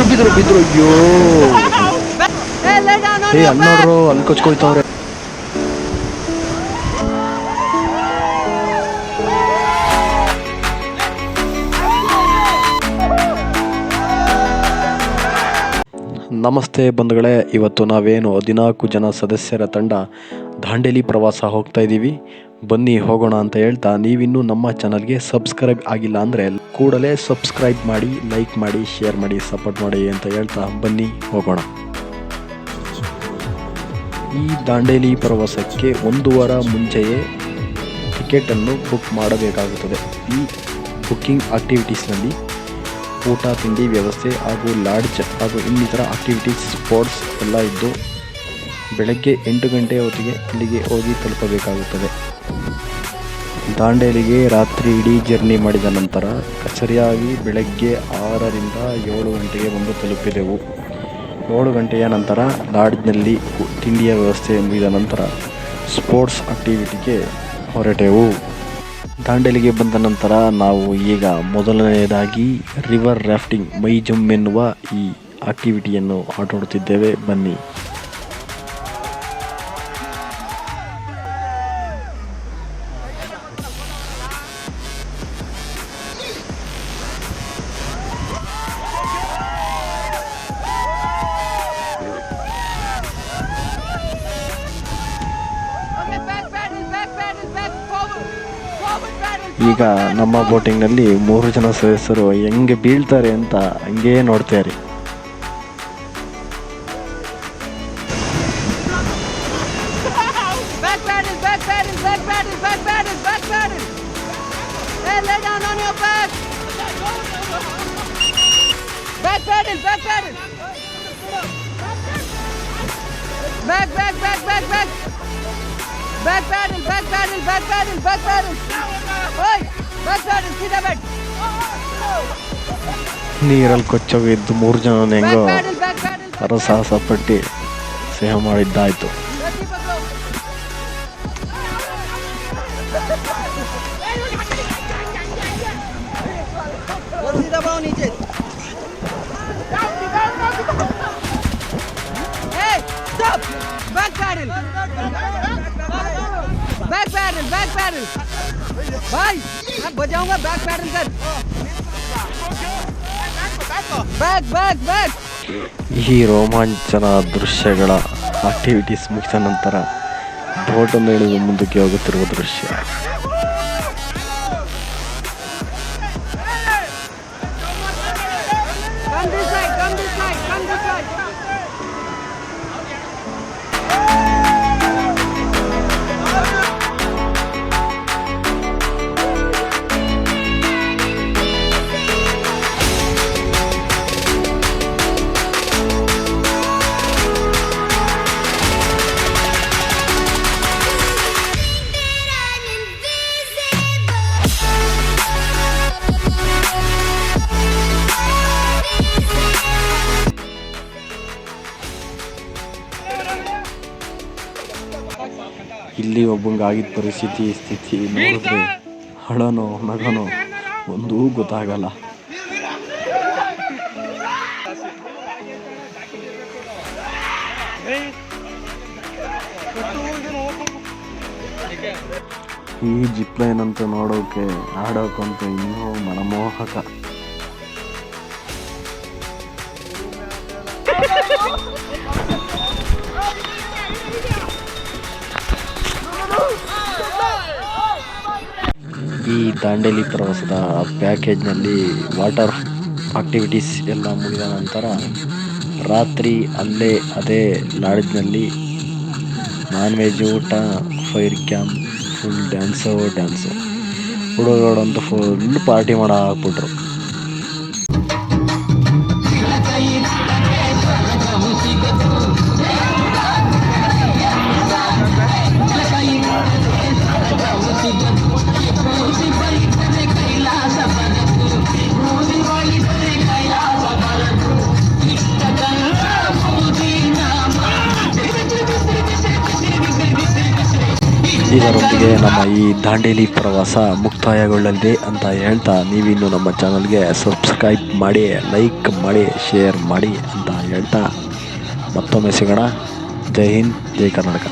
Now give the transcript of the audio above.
ಬಿದ್ರು ಅಯ್ಯೋ ಅಲ್ಲಿ ನೋಡ್ರು ಅಲ್ಲಿ ಕೊಚ್ಕೊಯ್ತವ್ರೆ. ನಮಸ್ತೆ ಬಂಧುಗಳೇ, ಇವತ್ತು ನಾವೇನು 14 ಜನ ಸದಸ್ಯರ ತಂಡ ದಾಂಡೇಲಿ ಪ್ರವಾಸ ಹೋಗ್ತಾ ಇದ್ದೀವಿ. ಬನ್ನಿ ಹೋಗೋಣ ಅಂತ ಹೇಳ್ತಾ, ನೀವಿನ್ನೂ ನಮ್ಮ ಚಾನಲ್ಗೆ ಸಬ್ಸ್ಕ್ರೈಬ್ ಆಗಿಲ್ಲ ಅಂದರೆ ಕೂಡಲೇ ಸಬ್ಸ್ಕ್ರೈಬ್ ಮಾಡಿ, ಲೈಕ್ ಮಾಡಿ, ಶೇರ್ ಮಾಡಿ, ಸಪೋರ್ಟ್ ಮಾಡಿ ಅಂತ ಹೇಳ್ತಾ ಬನ್ನಿ ಹೋಗೋಣ. ಈ ದಾಂಡೇಲಿ ಪ್ರವಾಸಕ್ಕೆ 1 ವಾರ ಮುಂಚೆಯೇ ಟಿಕೆಟನ್ನು ಬುಕ್ ಮಾಡಬೇಕಾಗುತ್ತದೆ. ಈ ಬುಕ್ಕಿಂಗ್ ಆಕ್ಟಿವಿಟೀಸ್ನಲ್ಲಿ ಊಟ ತಿಂಡಿ ವ್ಯವಸ್ಥೆ ಹಾಗೂ ಲಾಡ್ಜ್ ಹಾಗೂ ಇನ್ನಿತರ ಆಕ್ಟಿವಿಟೀಸ್, ಸ್ಪೋರ್ಟ್ಸ್ ಎಲ್ಲ ಇದ್ದು ಬೆಳಗ್ಗೆ 8 ಗಂಟೆ ಹೊತ್ತಿಗೆ ಇಲ್ಲಿಗೆ ಹೋಗಿ ತಲುಪಬೇಕಾಗುತ್ತದೆ. ದಾಂಡೇಲಿಗೆ ರಾತ್ರಿ ಇಡೀ ಜರ್ನಿ ಮಾಡಿದ ನಂತರ ಸರಿಯಾಗಿ ಬೆಳಗ್ಗೆ 6ರಿಂದ 7 ಗಂಟೆಗೆ ಬಂದು ತಲುಪಿದೆವು. 7 ಗಂಟೆಯ ನಂತರ ಲಾಡ್ಜ್ನಲ್ಲಿ ತಿಂಡಿಯ ವ್ಯವಸ್ಥೆ ಮುಗಿದ ನಂತರ ಸ್ಪೋರ್ಟ್ಸ್ ಆಕ್ಟಿವಿಟಿಗೆ ಹೊರಟೆವು. ದಾಂಡೇಲಿಗೆ ಬಂದ ನಂತರ ನಾವು ಈಗ ಮೊದಲನೆಯದಾಗಿ ರಿವರ್ ರಾಫ್ಟಿಂಗ್ ಮೈ ಜಂಪ್ ಎನ್ನುವ ಈ ಆಕ್ಟಿವಿಟಿಯನ್ನು ಆಟಾಡುತ್ತಿದ್ದೇವೆ. ಬನ್ನಿ. ಈಗ ನಮ್ಮ ಬೋಟಿಂಗ್ನಲ್ಲಿ 3 ಜನ ಸದಸ್ಯರು ಹೆಂಗೆ ಬೀಳ್ತಾರೆ ಅಂತ ಹಂಗೇ ನೋಡ್ತಾರೆ. ನೀರಲ್ಲಿ ಕೊಚ್ಚೋಗಿದ್ದು 3 ಜನ ಹೆಂಗೋ ಹರಸಾಹಸ ಪಟ್ಟು ಸೇವೆ ಮಾಡಿದ್ದಾಯ್ತು. भाई मैं बजाऊंगा, बैक पैडल कर, बैक बैक बैक. ಈ ರೋಮಾಂಚನ ದೃಶ್ಯಗಳ ಆಕ್ಟಿವಿಟೀಸ್ ಮುಗಿದ ನಂತರ ಬೋಟನ್ನು ಹಿಡಿದು ಮುಂದಕ್ಕೆ ಹೋಗುತ್ತಿರುವ ದೃಶ್ಯ. ಇಲ್ಲಿ ಒಬ್ಬಂಗಾಗಿದ್ದ ಪರಿಸ್ಥಿತಿ ಸ್ಥಿತಿ ನೋಡಿದ್ರೆ ಹಳನೋ ನಗನೋ ಒಂದೂ ಗೊತ್ತಾಗಲ್ಲ. ಈ ಜಿಪ್ಲೈನ್ ಅಂತ ನೋಡೋಕೆ ಆಡೋಕಂತ ಇನ್ನೂ ಮನಮೋಹಕ. ಈ ದಾಂಡೇಲಿ ಪ್ರವಾಸದ ಪ್ಯಾಕೇಜ್ನಲ್ಲಿ ವಾಟರ್ ಆಕ್ಟಿವಿಟೀಸ್ ಎಲ್ಲ ಮುಗಿದ ನಂತರ ರಾತ್ರಿ ಅದೇ ಲಾಡ್ಜ್ನಲ್ಲಿ ನಾನ್ ವೆಜ್ ಊಟ, ಫೈರ್ ಕ್ಯಾಂಪ್, ಫುಲ್ ಡ್ಯಾನ್ಸು ಹುಡುಗರಂತೂ ಫುಲ್ ಪಾರ್ಟಿ ಮಾಡೋ ಹಾಕ್ಬಿಟ್ರು. ಇದರೊಂದಿಗೆ ನಮ್ಮ ಈ ದಾಂಡೇಲಿ ಪ್ರವಾಸ ಮುಕ್ತಾಯಗೊಳ್ಳಲಿದೆ ಅಂತ ಹೇಳ್ತಾ, ನೀವಿನ್ನು ನಮ್ಮ ಚಾನಲ್ಗೆ ಸಬ್ಸ್ಕ್ರೈಬ್ ಮಾಡಿ, ಲೈಕ್ ಮಾಡಿ, ಶೇರ್ ಮಾಡಿ ಅಂತ ಹೇಳ್ತಾ ಮತ್ತೊಮ್ಮೆ ಸಿಗೋಣ. ಜೈ ಹಿಂದ್, ಜೈ ಕರ್ನಾಟಕ.